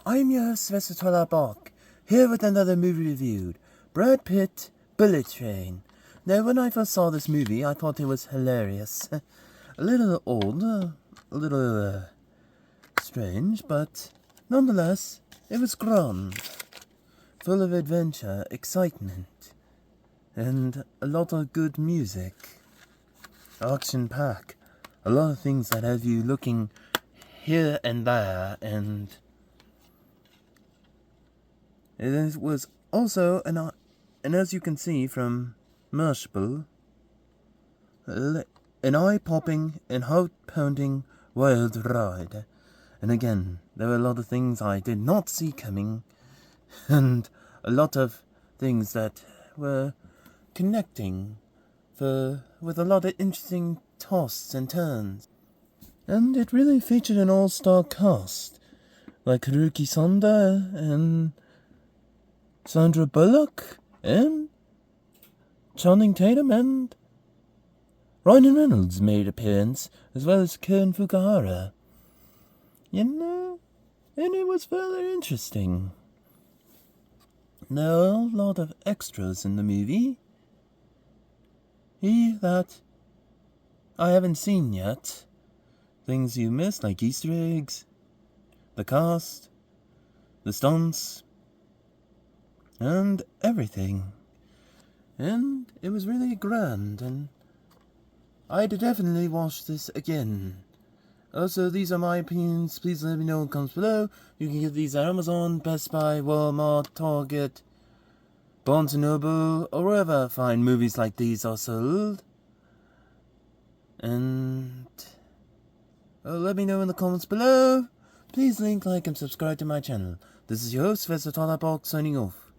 I'm your host, Svetoslav Bach, here with another movie reviewed, Brad Pitt, Bullet Train. Now, when I first saw this movie, I thought it was hilarious. A little old, a little strange, but nonetheless, it was grand. Full of adventure, excitement, and a lot of good music. Action pack. A lot of things that have you looking here and there, and it was also and as you can see from Mashable, an eye-popping and heart-pounding wild ride. And again, there were a lot of things I did not see coming, and a lot of things that were connecting with a lot of interesting twists and turns. And it really featured an all-star cast, like Haruki Sanda and Sandra Bullock and Channing Tatum and Ryan Reynolds made an appearance, as well as Karen Fukuhara. And it was very interesting. There are a lot of extras in the movie that I haven't seen yet. Things you missed, like Easter eggs, the cast, the stunts, and everything. And it was really grand, and I'd definitely watch this again. Also, these are my opinions. Please let me know in the comments below. You can get these at Amazon, Best Buy, Walmart, Target, Barnes & Noble, or wherever fine movies like these are sold. And let me know in the comments below. Please like, and subscribe to my channel. This is your host, Svetoslav Bach, signing off.